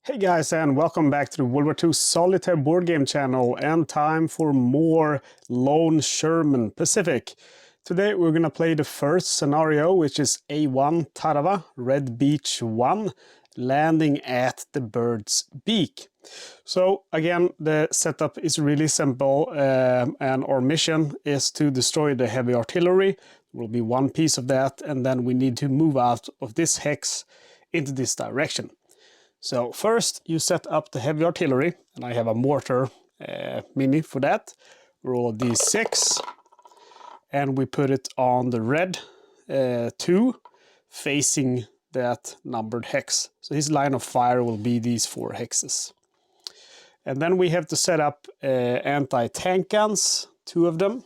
Hey guys, and welcome back to the World War II Solitaire board game channel, and time for more Lone Sherman Pacific. Today we're gonna play the first scenario, which is A1 Tarawa, Red Beach 1, landing at the bird's beak. So again, the setup is really simple, and our mission is to destroy the heavy artillery. There will be one piece of that, and then we need to move out of this hex into this direction. So first you set up the heavy artillery, and I have a mortar mini for that. Roll a d6, and we put it on the red 2 facing that numbered hex. So his line of fire will be these 4 hexes. And then we have to set up anti-tank guns, 2 of them.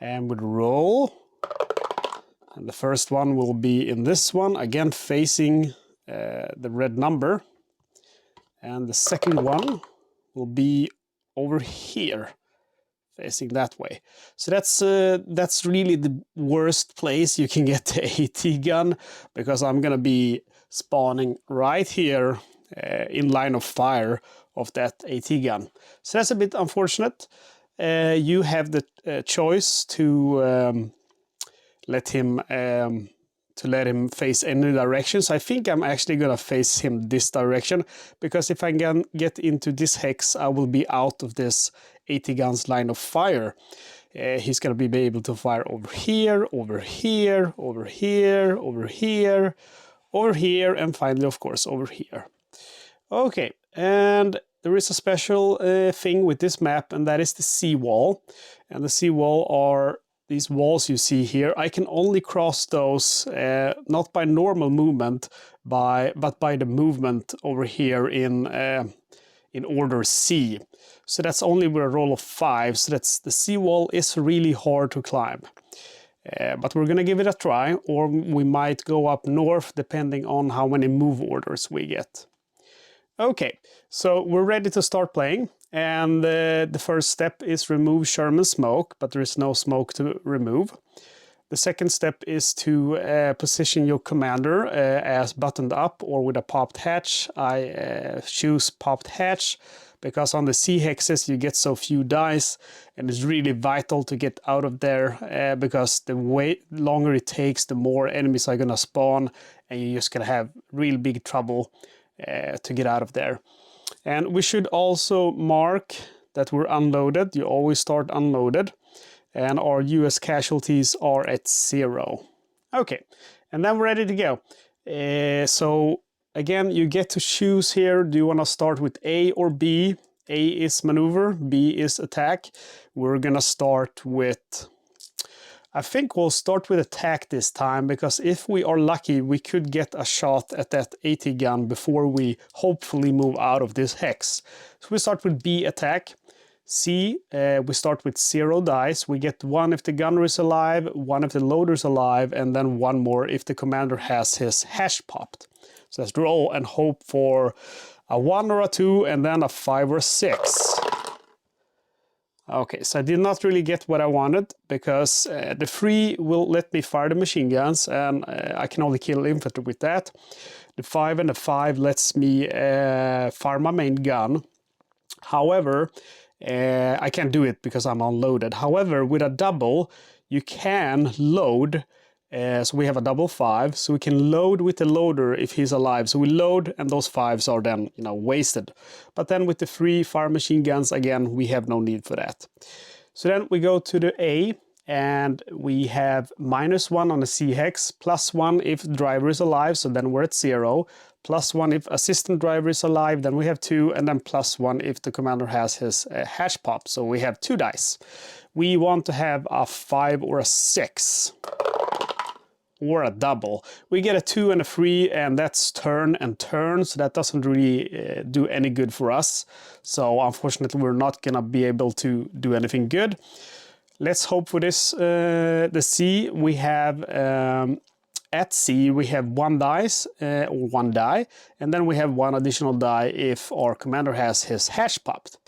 And we'll roll. And the first one will be in this one, again facing the red number, and the second one will be over here facing that way. So that's really the worst place you can get the AT gun, because I'm gonna be spawning right here in line of fire of that AT gun. So that's a bit unfortunate. You have the choice to let him face any direction. So I think I'm actually gonna face him this direction, because if I can get into this hex, I will be out of this 80 guns line of fire. He's gonna be able to fire over here, over here, over here, over here, over here, and finally, of course, over here. Okay, and there is a special thing with this map, and that is the seawall. And the seawall are these walls you see here. I can only cross those not by normal movement, but by the movement over here in order C. So that's only with a roll of 5. So that's the seawall is really hard to climb. But we're gonna give it a try, or we might go up north depending on how many move orders we get. Okay, so we're ready to start playing. And the first step is remove Sherman smoke, but there is no smoke to remove. The second step is to position your commander as buttoned up or with a popped hatch. I choose popped hatch because on the C hexes you get so few dice, and it's really vital to get out of there because the longer it takes, the more enemies are gonna spawn, and you're just gonna have real big trouble to get out of there. And we should also mark that we're unloaded. You always start unloaded. And our US casualties are at 0. Okay, and then we're ready to go. So again, you get to choose here. Do you want to start with A or B? A is maneuver, B is attack. We're gonna start with... I think we'll start with attack this time, because if we are lucky, we could get a shot at that AT gun before we hopefully move out of this hex. So we start with B, attack. C, we start with 0 dice. We get 1 if the gunner is alive, 1 if the loader is alive, and then 1 more if the commander has his hash popped. So let's roll and hope for a 1 or a 2, and then a 5 or a 6. Okay, so I did not really get what I wanted, because the 3 will let me fire the machine guns, and I can only kill infantry with that. The 5 and the 5 lets me fire my main gun. However, I can't do it because I'm unloaded. However, with a double, you can load. So we have a double 5, so we can load with the loader if he's alive. So we load, and those 5s are then, wasted. But then with the 3 fire machine guns, again, we have no need for that. So then we go to the A, and we have -1 on the C hex, +1 if driver is alive, so then we're at 0. +1 if assistant driver is alive, then we have 2, and then +1 if the commander has his hash pop, so we have 2 dice. We want to have a 5 or a 6. Or a double. We get a 2 and a 3, and that's turn and turn, so that doesn't really do any good for us. So unfortunately, we're not gonna be able to do anything good. Let's hope for this. The C, we have at C, we have 1 dice, or 1 die, and then we have 1 additional die if our commander has his hash popped.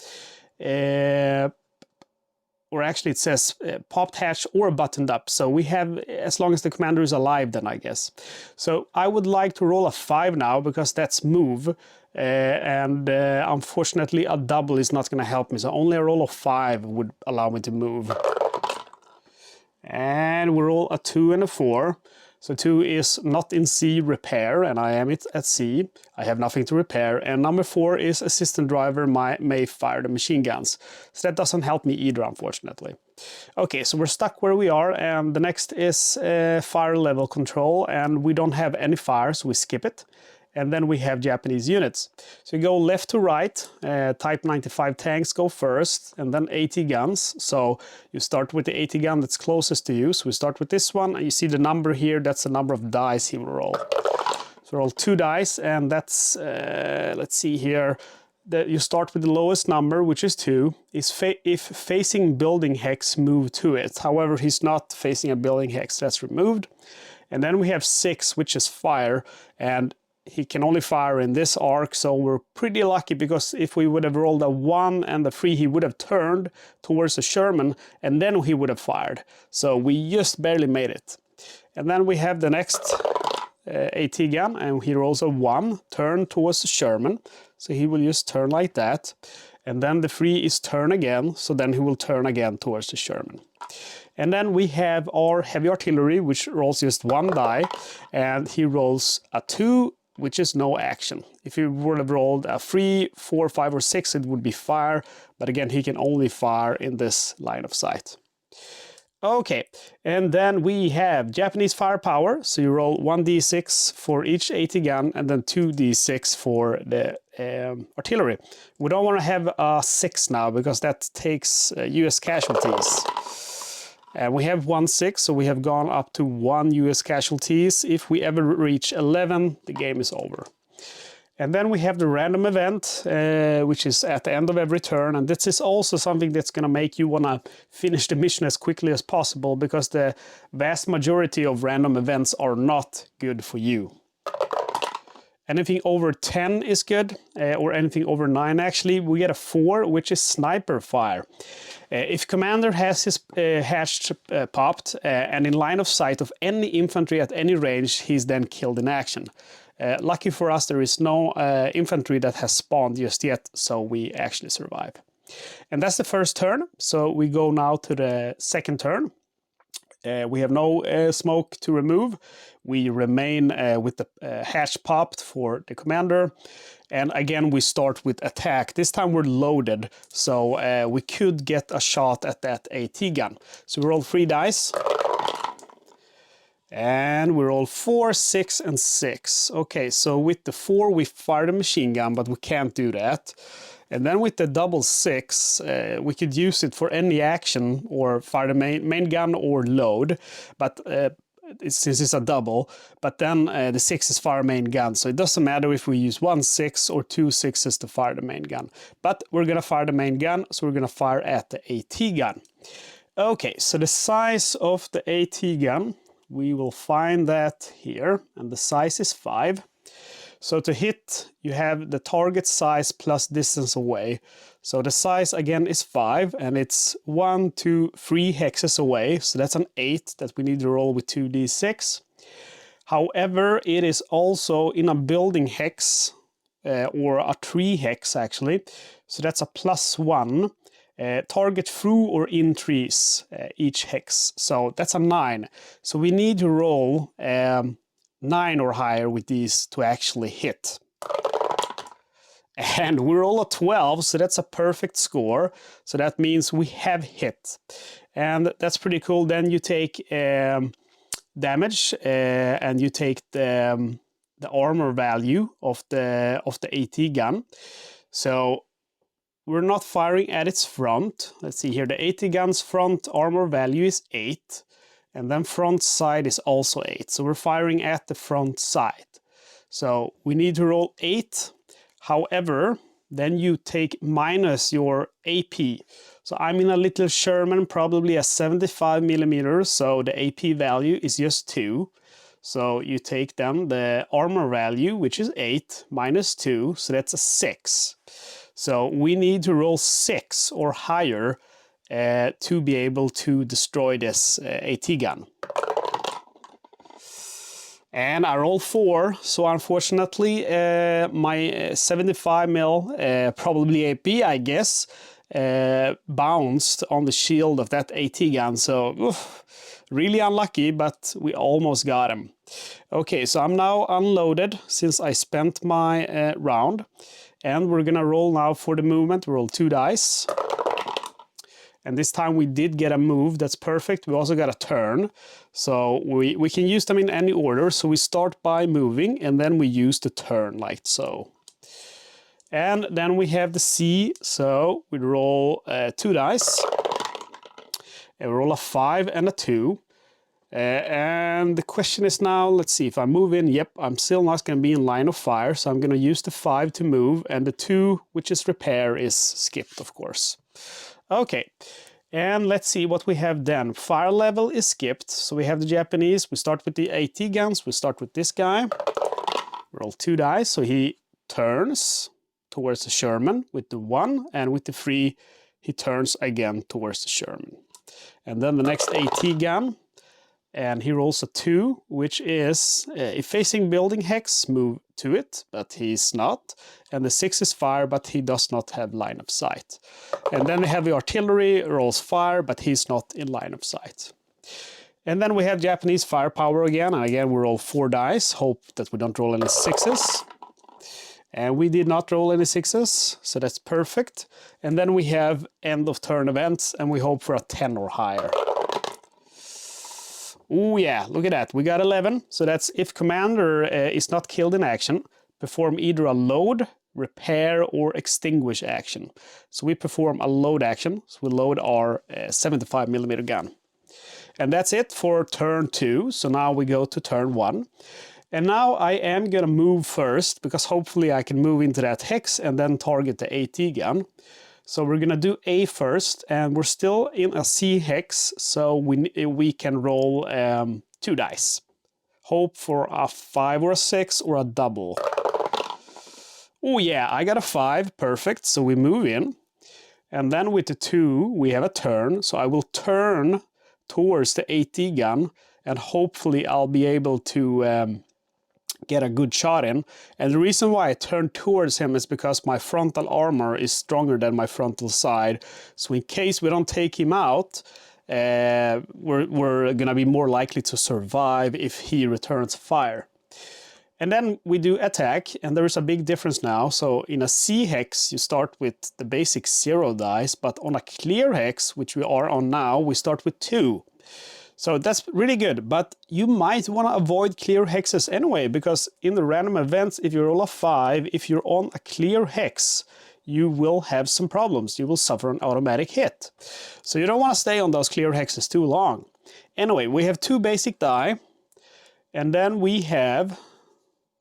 or actually it says popped hatch or buttoned up. So we have, as long as the commander is alive then, I guess. So I would like to roll a 5 now, because that's move. Unfortunately a double is not going to help me. So only a roll of 5 would allow me to move. And we roll a 2 and a 4. So 2 is not in C, repair, and I am it at C. I have nothing to repair. And number 4 is assistant driver may fire the machine guns. So that doesn't help me either, unfortunately. Okay, so we're stuck where we are, and the next is fire level control, and we don't have any fire, so we skip it. And then we have Japanese units. So you go left to right, Type 95 tanks go first, and then 80 guns. So you start with the 80 gun that's closest to you. So we start with this one, and you see the number here, that's the number of dice he will roll. So roll 2 dice, and that's, let's see here, you start with the lowest number, which is 2. If facing building hex, move to it. However, he's not facing a building hex, that's removed. And then we have 6, which is fire, and he can only fire in this arc, so we're pretty lucky, because if we would have rolled a 1 and the 3, he would have turned towards the Sherman, and then he would have fired. So we just barely made it. And then we have the next AT gun, and he rolls a 1, turn towards the Sherman. So he will just turn like that. And then the 3 is turn again, so then he will turn again towards the Sherman. And then we have our heavy artillery, which rolls just 1 die, and he rolls a 2, which is no action. If he would have rolled a 3, 4, 5, or 6, it would be fire. But again, he can only fire in this line of sight. Okay, and then we have Japanese firepower. So you roll 1d6 for each AT gun, and then 2d6 for the artillery. We don't want to have a 6 now, because that takes US casualties. And we have 1-6, so we have gone up to 1 US casualties. If we ever reach 11, the game is over. And then we have the random event, which is at the end of every turn. And this is also something that's going to make you want to finish the mission as quickly as possible, because the vast majority of random events are not good for you. Anything over 10 is good, or anything over 9 actually. We get a 4, which is sniper fire. If commander has his hatch popped and in line of sight of any infantry at any range, he's then killed in action. Lucky for us, there is no infantry that has spawned just yet, so we actually survive. And that's the first turn. So we go now to the second turn. We have no smoke to remove. We remain with the hatch popped for the commander. And again, we start with attack. This time we're loaded, so we could get a shot at that AT gun. So we roll 3 dice. And we roll 4, 6, and 6. Okay, so with the 4, we fire the machine gun, but we can't do that. And then with the double 6, we could use it for any action, or fire the main gun or load. But since it's a double, but then the 6 is fire main gun, so it doesn't matter if we use 1 6 or 2 6s to fire the main gun. But we're gonna fire the main gun, so we're gonna fire at the AT gun. Okay, so the size of the AT gun, we will find that here, and the size is 5. So to hit, you have the target size plus distance away. So the size again is 5, and it's 1, 2, 3 hexes away. So that's an 8 that we need to roll with 2d6. However, it is also in a building hex, or a tree hex actually. So that's a +1. Target through or in trees, each hex. So that's a 9. So we need to roll 9 or higher with these to actually hit. And we roll a 12, so that's a perfect score. So that means we have hit. And that's pretty cool. Then you take damage, and you take the armor value of the AT gun. So we're not firing at its front. Let's see here. The AT gun's front armor value is 8. And then front side is also 8. So we're firing at the front side. So we need to roll 8. However, then you take minus your AP. So I'm in a little Sherman, probably a 75mm. So the AP value is just 2. So you take then the armor value, which is 8, minus 2. So that's a 6. So we need to roll 6 or higher to be able to destroy this AT gun. And I rolled 4, so unfortunately my 75 mil, probably AP I guess, bounced on the shield of that AT gun, so oof, really unlucky, but we almost got him. Okay, so I'm now unloaded since I spent my round, and we're gonna roll now for the movement. We roll 2 dice. And this time we did get a move, that's perfect. We also got a turn. So we can use them in any order. So we start by moving and then we use the turn like so. And then we have the C, so we roll 2 dice. And we roll a 5 and a 2. And the question is now, let's see, if I move in, yep, I'm still not going to be in line of fire. So I'm going to use the 5 to move, and the 2, which is repair, is skipped, of course. Okay, and let's see what we have then. Fire level is skipped, so we have the Japanese. We start with the AT guns. We start with this guy. Roll 2 dice, so he turns towards the Sherman with the 1, and with the 3, he turns again towards the Sherman. And then the next AT gun, and he rolls a 2, which is, if facing building hex, move to it, but he's not. And the 6 is fire, but he does not have line of sight. And then we have the artillery, rolls fire, but he's not in line of sight. And then we have Japanese firepower again, and again we roll 4 dice, hope that we don't roll any 6s. And we did not roll any 6s, so that's perfect. And then we have end of turn events, and we hope for a 10 or higher. Oh yeah, look at that. We got 11. So that's if commander is not killed in action, perform either a load, repair, or extinguish action. So we perform a load action. So we load our 75mm gun. And that's it for turn 2. So now we go to turn 1. And now I am going to move first, because hopefully I can move into that hex and then target the AT gun. So we're gonna do A first, and we're still in a C hex, so we can roll 2 dice. Hope for a 5 or a 6 or a double. Oh yeah, I got a 5, perfect, so we move in. And then with the 2, we have a turn, so I will turn towards the AT gun, and hopefully I'll be able to get a good shot in. And the reason why I turn towards him is because my frontal armor is stronger than my frontal side. So in case we don't take him out, we're gonna be more likely to survive if he returns fire. And then we do attack, and there is a big difference now. So in a C hex, you start with the basic 0 dice, but on a clear hex, which we are on now, we start with 2. So that's really good, but you might want to avoid clear hexes anyway, because in the random events, if you roll a 5, if you're on a clear hex, you will have some problems. You will suffer an automatic hit. So you don't want to stay on those clear hexes too long. Anyway, we have 2 basic die, and then we have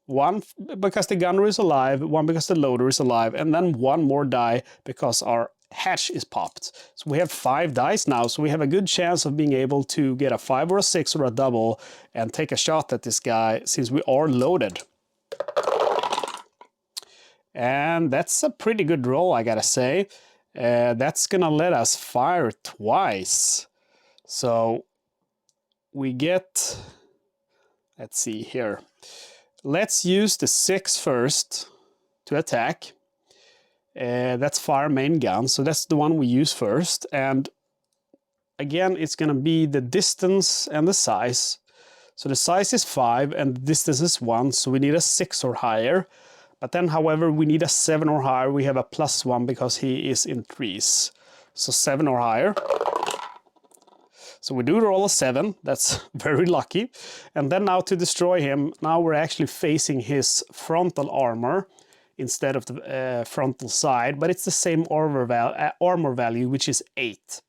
1 because the gunner is alive, 1 because the loader is alive, and then 1 more die because our hatch is popped. So we have 5 dice now, so we have a good chance of being able to get a 5 or a 6 or a double and take a shot at this guy since we are loaded. And that's a pretty good roll, I gotta say. That's gonna let us fire twice. So we get, let's see here. Let's use the 6 first to attack. That's fire main gun, so that's the one we use first. And again, it's gonna be the distance and the size. So the size is 5 and the distance is 1, so we need a 6 or higher. But then, however, we need a 7 or higher. We have a +1 because he is in trees. So 7 or higher. So we do roll a 7, that's very lucky. And then now to destroy him, now we're actually facing his frontal armor instead of the frontal side, but it's the same armor value, which is 8.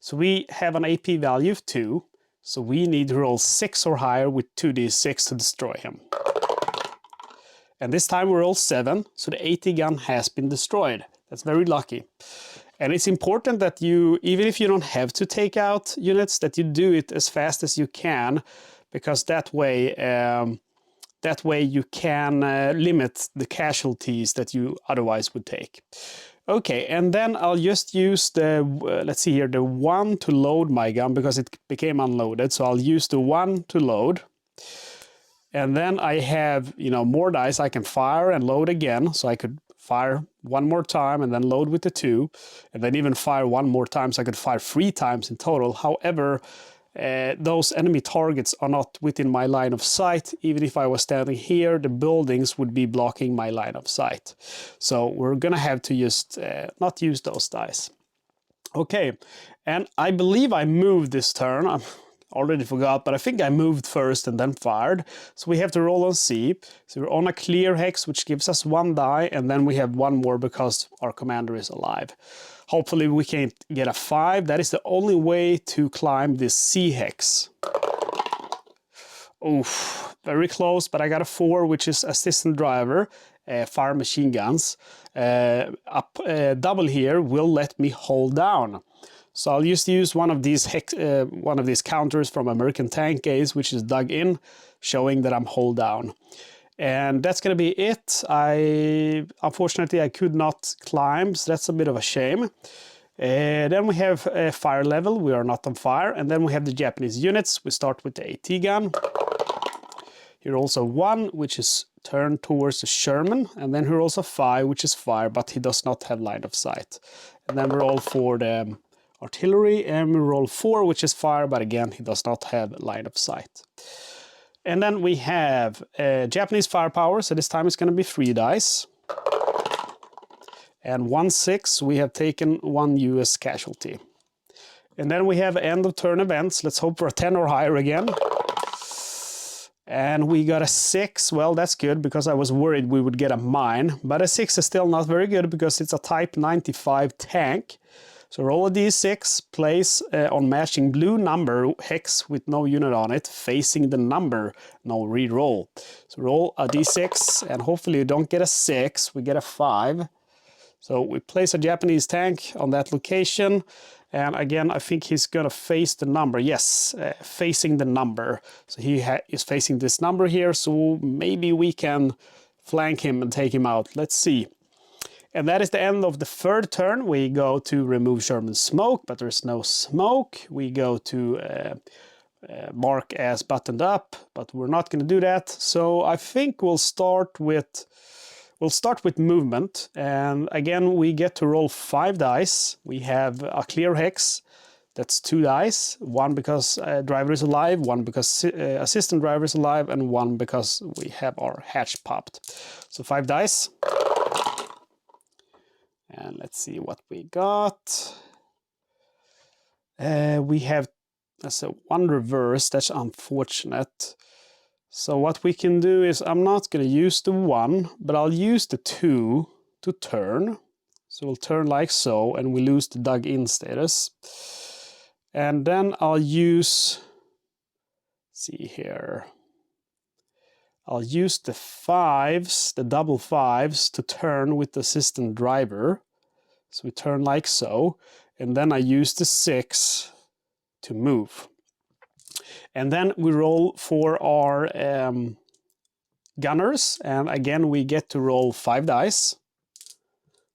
So we have an AP value of 2, so we need to roll 6 or higher with 2d6 to destroy him. And this time we roll 7, so the AT gun has been destroyed. That's very lucky. And it's important that you, even if you don't have to take out units, that you do it as fast as you can, because that way you can limit the casualties that you otherwise would take. Okay, and then I'll just use the, let's see here, the 1 to load my gun because it became unloaded. So I'll use the 1 to load. And then I have, you know, more dice I can fire and load again. So I could fire one more time and then load with the 2. And then even fire one more time, so I could fire 3 times in total. However, those enemy targets are not within my line of sight. Even if I was standing here, the buildings would be blocking my line of sight. So we're gonna have to just not use those dice. Okay, and I believe I moved this turn. I already forgot, but I think I moved first and then fired. So we have to roll on C. So we're on a clear hex, which gives us 1 die, and then we have 1 more because our commander is alive. Hopefully we can get a 5. That is the only way to climb this C hex. Oof, very close, but I got a 4, which is assistant driver, fire machine guns. Double here will let me hold down. So I'll just use one of these counters from American Tank Ace, which is dug in, showing that I'm hold down. And that's gonna be it. Unfortunately, I could not climb, so that's a bit of a shame. Then we have fire level, we are not on fire. And then we have the Japanese units. We start with the AT gun. Here also 1, which is turned towards the Sherman. And then here also 5, which is fire, but he does not have line of sight. And then we roll for the artillery, and we roll 4, which is fire, but again, he does not have line of sight. And then we have Japanese firepower, so this time it's going to be 3 dice. And 1-6, we have taken 1 US casualty. And then we have end of turn events. Let's hope for a 10 or higher again. And we got a 6. Well, that's good because I was worried we would get a mine. But a 6 is still not very good because it's a Type 95 tank. So roll a d6, place on matching blue number hex with no unit on it, facing the number, no re-roll. So roll a d6 and hopefully you don't get a 6, we get a 5. So we place a Japanese tank on that location. And again, I think he's gonna face the number. Yes, facing the number. So he is facing this number here, so maybe we can flank him and take him out. Let's see. And that is the end of the 3rd turn. We go to remove Sherman smoke, but there's no smoke. We go to mark as buttoned up, but we're not going to do that. So I think we'll start with movement. And again, we get to roll 5 dice. We have a clear hex. That's 2 dice. 1 because driver is alive, 1 because assistant driver is alive, and 1 because we have our hatch popped. So 5 dice. And let's see what we got. We have, that's a 1 reverse, that's unfortunate. So what we can do is, I'm not going to use the 1, but I'll use the 2 to turn. So we'll turn like so, and we lose the dug in status. And then I'll use, see here, I'll use the 5s, the double 5s, to turn with the assistant driver. So we turn like so, and then I use the 6 to move. And then we roll for our gunners, and again we get to roll 5 dice.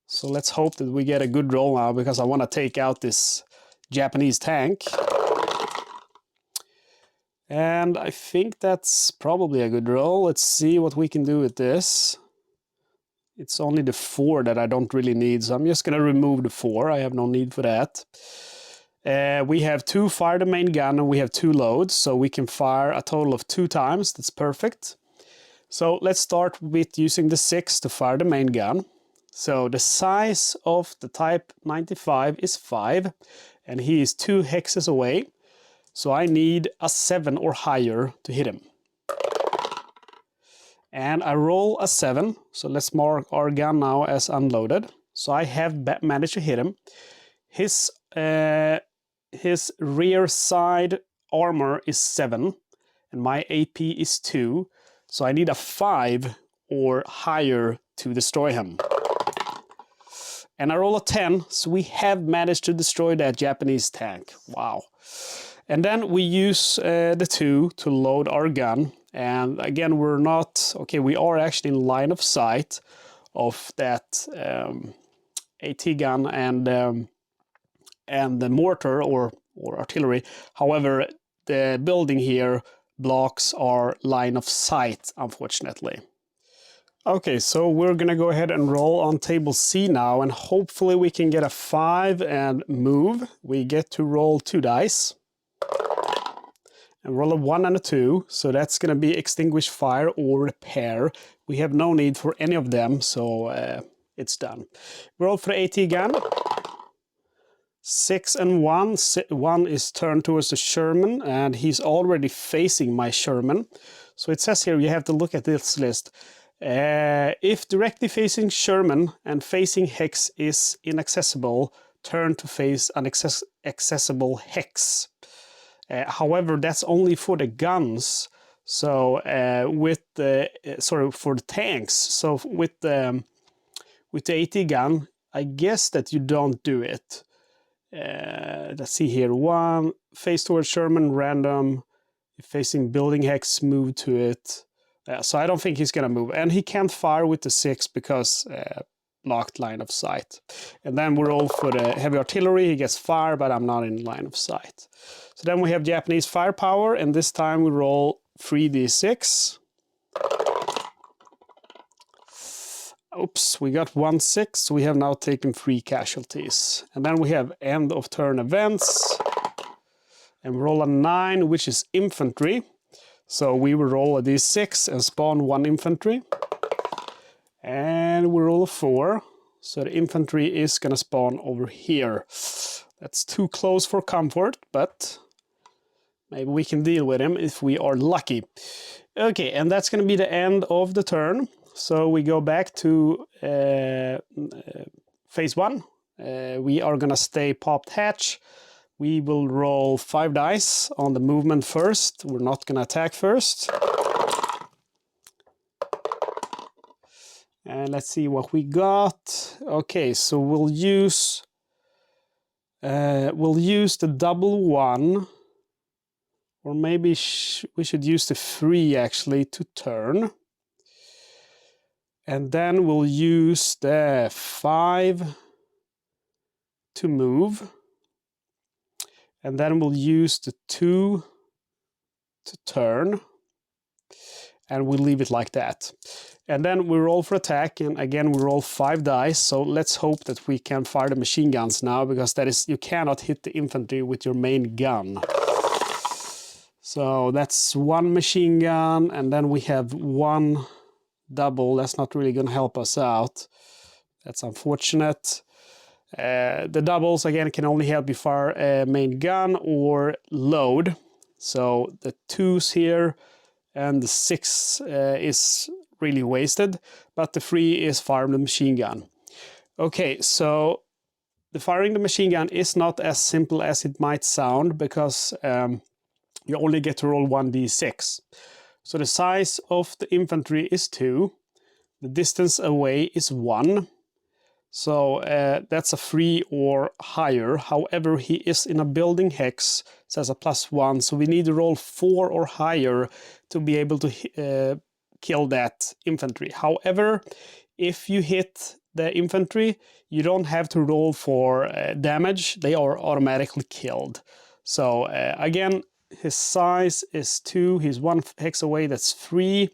So let's hope that we get a good roll now, because I want to take out this Japanese tank. And I think that's probably a good roll. Let's see what we can do with this. It's only the 4 that I don't really need, so I'm just going to remove the 4. I have no need for that. We have 2 fire the main gun, and we have 2 loads, so we can fire a total of 2 times. That's perfect. So let's start with using the 6 to fire the main gun. So the size of the Type 95 is 5, and he is 2 hexes away. So I need a 7 or higher to hit him. And I roll a 7, so let's mark our gun now as unloaded. So I have managed to hit him. His rear side armor is 7, and my AP is 2. So I need a 5 or higher to destroy him. And I roll a 10, so we have managed to destroy that Japanese tank. Wow. And then we use the 2 to load our gun. And again, we're not, okay, we are actually in line of sight of that AT gun and the mortar or artillery. However, the building here blocks our line of sight, unfortunately. Okay, so we're gonna go ahead and roll on table C now, and hopefully we can get a 5 and move. We get to roll 2 dice. And roll a 1 and a 2, so that's gonna be extinguish fire or repair. We have no need for any of them, so it's done. Roll for the AT gun. 6 and 1. 1 is turned towards the Sherman, and he's already facing my Sherman. So it says here you have to look at this list. If directly facing Sherman and facing hex is inaccessible, turn to face an accessible hex. However, that's only for the guns. So for the tanks. So with the AT gun, I guess that you don't do it. Let's see here. 1 face towards Sherman, random. If facing building hex, move to it. So I don't think he's gonna move, and he can't fire with the 6 because blocked line of sight. And then we roll for the heavy artillery. He gets fire, but I'm not in line of sight. So then we have Japanese firepower, and this time we roll 3d6. Oops, we got 1 6, so we have now taken 3 casualties. And then we have end of turn events, and we roll a 9, which is infantry. So we will roll a d6 and spawn 1 infantry. And we roll a 4, so the infantry is gonna spawn over here. That's too close for comfort, but maybe we can deal with him if we are lucky. Okay, and that's gonna be the end of the turn. So we go back to phase 1. We are gonna stay popped hatch. We will roll 5 dice on the movement first. We're not gonna attack first. And let's see what we got. Okay, so we'll use the double 1, or maybe we should use the 3 actually to turn. And then we'll use the 5 to move. And then we'll use the 2 to turn. And we'll leave it like that. And then we roll for attack, and again we roll 5 dice. So let's hope that we can fire the machine guns now, because that is, you cannot hit the infantry with your main gun. So that's 1 machine gun, and then we have 1 double. That's not really going to help us out. That's unfortunate. The doubles again can only help you fire a main gun or load. So the 2s here and the 6 is really wasted, but the 3 is firing the machine gun. Okay, so the firing the machine gun is not as simple as it might sound, because you only get to roll 1d6. So the size of the infantry is 2, the distance away is 1. So that's a 3 or higher. However, he is in a building hex, says a +1, so we need to roll 4 or higher to be able to kill that infantry. However, if you hit the infantry, you don't have to roll for damage. They are automatically killed. So again, his size is 2. He's 1 hex away, that's 3.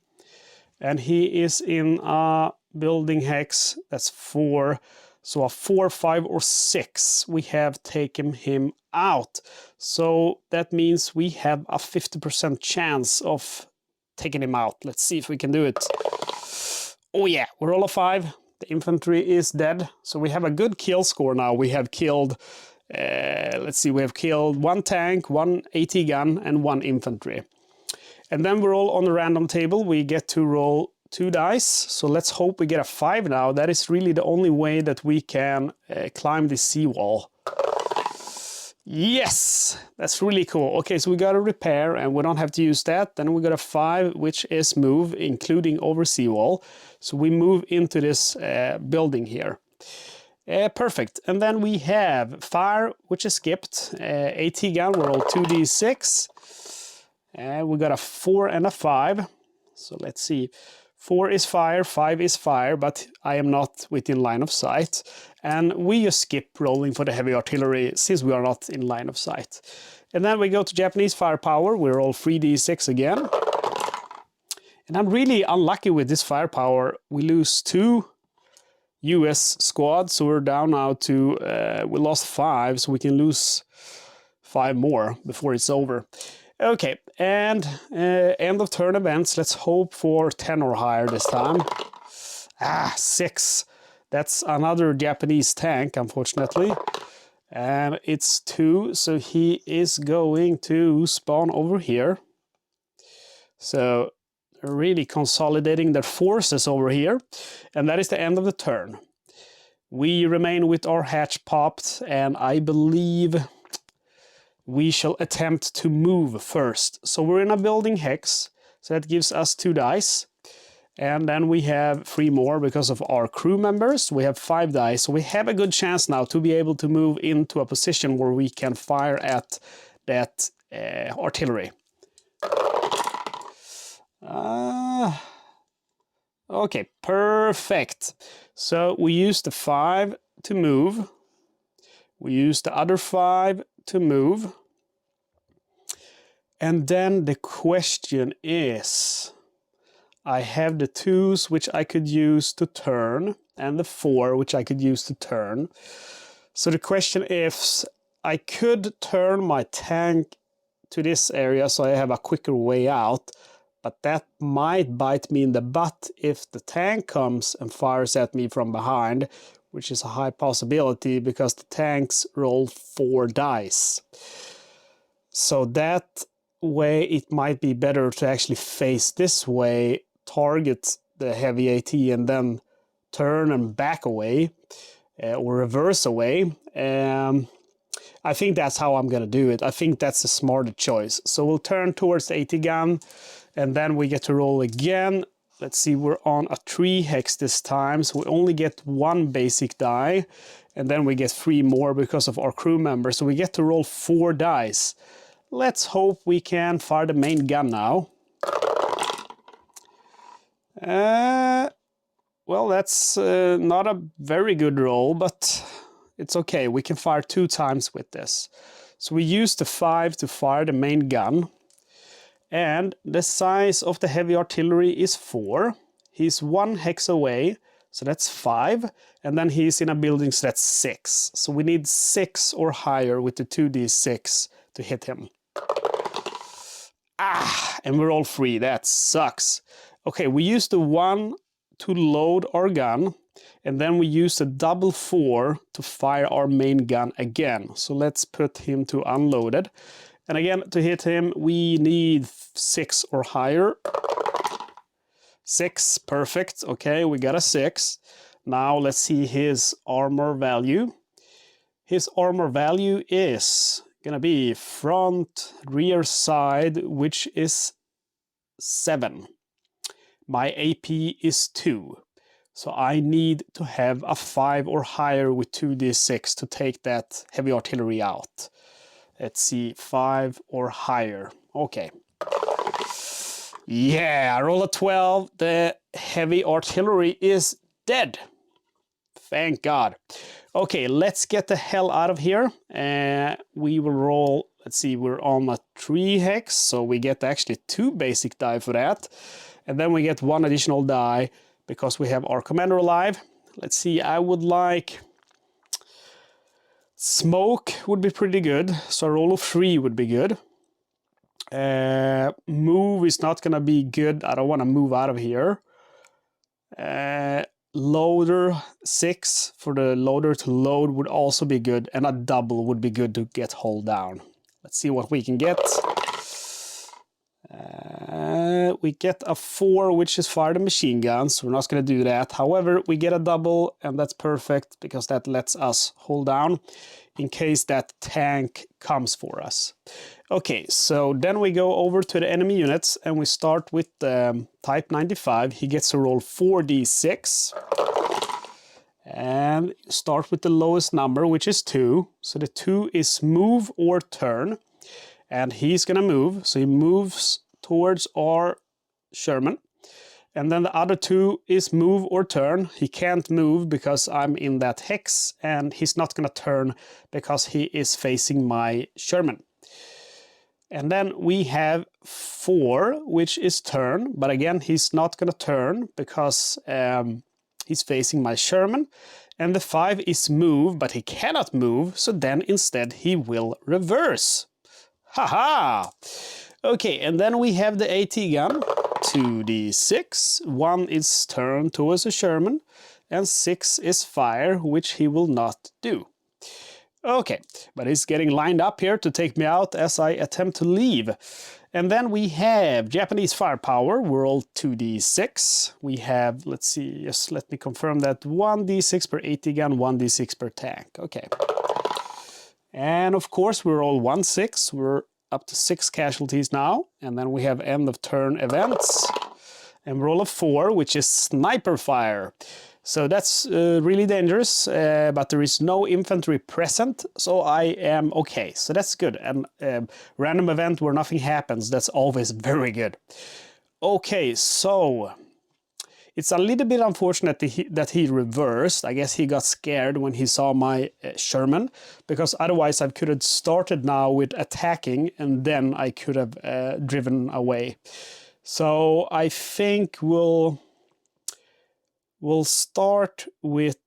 And he is in a building hex, that's 4. So a 4, 5, or 6, we have taken him out. So that means we have a 50% chance of taking him out. Let's see if we can do it. Oh yeah, we roll a 5. The infantry is dead. So we have a good kill score now. We have killed, let's see, we have killed 1 tank, 1 AT gun, and 1 infantry. And then we roll on the random table. We get to roll 2 dice. So let's hope we get a 5 now. That is really the only way that we can climb the seawall. Yes, that's really cool. Okay, so we got a repair, and we don't have to use that. Then we got a 5, which is move, including over seawall. So we move into this building here. Perfect. And then we have fire, which is skipped. AT gun, we roll 2d6. And we got a 4 and a 5. So let's see. 4 is fire, 5 is fire, but I am not within line of sight. And we just skip rolling for the heavy artillery since we are not in line of sight. And then we go to Japanese firepower. We roll 3d6 again. And I'm really unlucky with this firepower. We lose 2 US squads, so we're down now to, we lost 5, so we can lose 5 more before it's over. Okay, and end of turn events. Let's hope for 10 or higher this time. 6. That's another Japanese tank, unfortunately. And it's 2, so he is going to spawn over here. So they're really consolidating their forces over here. And that is the end of the turn. We remain with our hatch popped, and I believe we shall attempt to move first. So we're in a building hex, so that gives us 2 dice. And then we have 3 more because of our crew members. We have 5 dice, so we have a good chance now to be able to move into a position where we can fire at that artillery. Okay, perfect. So we use the 5 to move. We use the other 5 to move. And then the question is, I have the 2s which I could use to turn and the 4 which I could use to turn. So the question is, I could turn my tank to this area so I have a quicker way out, but that might bite me in the butt if the tank comes and fires at me from behind, which is a high possibility because the tanks roll 4 dice. So that way it might be better to actually face this way, target the heavy AT and then turn and back away or reverse away. I think that's how I'm gonna do it. I think that's a smarter choice. So we'll turn towards the AT gun and then we get to roll again. Let's see, we're on a 3 hex this time, so we only get 1 basic die, and then we get 3 more because of our crew members, so we get to roll 4 dice. Let's hope we can fire the main gun now. Well, that's not a very good roll, but it's okay. We can fire 2 times with this. So we use the 5 to fire the main gun. And the size of the heavy artillery is 4. He's 1 hex away, so that's 5. And then he's in a building, so that's 6. So we need 6 or higher with the 2d6 to hit him. And we're all 3. That sucks. Okay, we use the 1 to load our gun, and then we use the double 4 to fire our main gun again. So let's put him to unloaded. And again, to hit him, we need 6 or higher. 6, perfect. Okay, we got a 6. Now let's see his armor value. His armor value is gonna be front, rear, side, which is 7. My AP is 2. So I need to have a 5 or higher with 2d6 to take that heavy artillery out. Let's see, 5 or higher. Okay. Yeah, I roll a 12. The heavy artillery is dead. Thank God. Okay, let's get the hell out of here. We will roll, let's see, we're on a 3 hex, so we get actually 2 basic die for that. And then we get 1 additional die because we have our commander alive. Let's see, I would like... Smoke would be pretty good, so a roll of 3 would be good. Move is not gonna be good. I don't want to move out of here. Loader 6 for the loader to load would also be good, and a double would be good to get hull down. Let's see what we can get. We get a 4, which is fire the machine guns. We're not going to do that. However, we get a double, and that's perfect because that lets us hold down in case that tank comes for us. Okay, so then we go over to the enemy units, and we start with Type 95. He gets to roll 4d6. And start with the lowest number, which is 2. So the 2 is move or turn. And he's going to move. So he moves towards our Sherman. And then the other 2 is move or turn. He can't move because I'm in that hex, and he's not going to turn because he is facing my Sherman. And then we have 4, which is turn, but again, he's not going to turn because he's facing my Sherman. And the 5 is move, but he cannot move, so then instead he will reverse. Haha! Okay, and then we have the AT gun, 2d6. 1 is turn towards a Sherman, and 6 is fire, which he will not do. Okay, but he's getting lined up here to take me out as I attempt to leave. And then we have Japanese firepower, roll 2d6. We have, let's see, just let me confirm that, 1d6 per AT gun, 1d6 per tank. Okay. And of course we roll 1-6. We're up to 6 casualties now. And then we have end of turn events. And roll a 4, which is sniper fire. So that's really dangerous, but there is no infantry present, so I am okay. So that's good. And random event where nothing happens, that's always very good. Okay, so it's a little bit unfortunate that he reversed. I guess he got scared when he saw my Sherman, because otherwise I could have started now with attacking and then I could have driven away. So I think we'll start with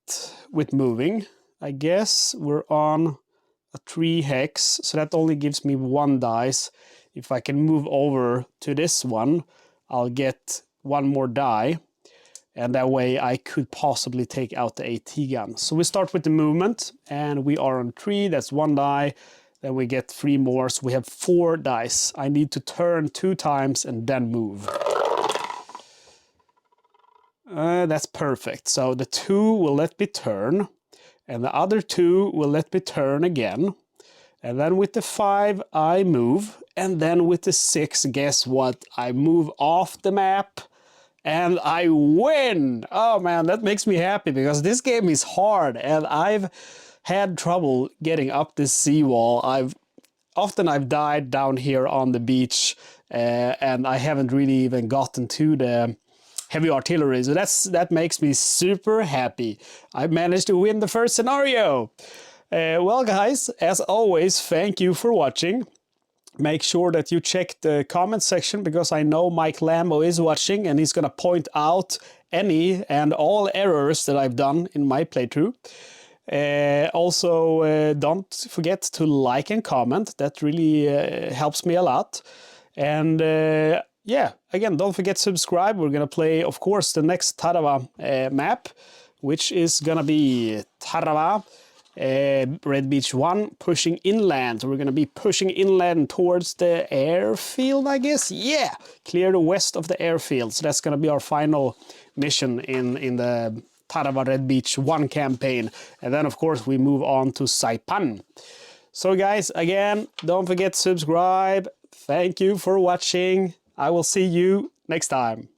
moving. I guess we're on a 3 hex, so that only gives me 1 dice. If I can move over to this one, I'll get 1 more die, and that way I could possibly take out the AT gun. So we start with the movement, and we are on 3, that's 1 die. Then we get 3 more, so we have 4 dice. I need to turn 2 times and then move. That's perfect. So the 2 will let me turn, and the other 2 will let me turn again. And then with the 5, I move. And then with the 6, guess what? I move off the map and I win. Oh man, that makes me happy because this game is hard and I've had trouble getting up this seawall. I've died down here on the beach and I haven't really even gotten to the heavy artillery, so that makes me super happy. I managed to win the first scenario. Well guys, as always, thank you for watching. Make sure that you check the comment section because I know Mike Lambo is watching and he's gonna point out any and all errors that I've done in my playthrough. Also, don't forget to like and comment. That really helps me a lot. And yeah, again, don't forget to subscribe. We're going to play, of course, the next Tarawa map, which is going to be Tarawa, Red Beach 1, pushing inland. So we're going to be pushing inland towards the airfield, I guess. Yeah, clear the west of the airfield. So that's going to be our final mission in the Tarawa Red Beach 1 campaign. And then, of course, we move on to Saipan. So, guys, again, don't forget to subscribe. Thank you for watching. I will see you next time.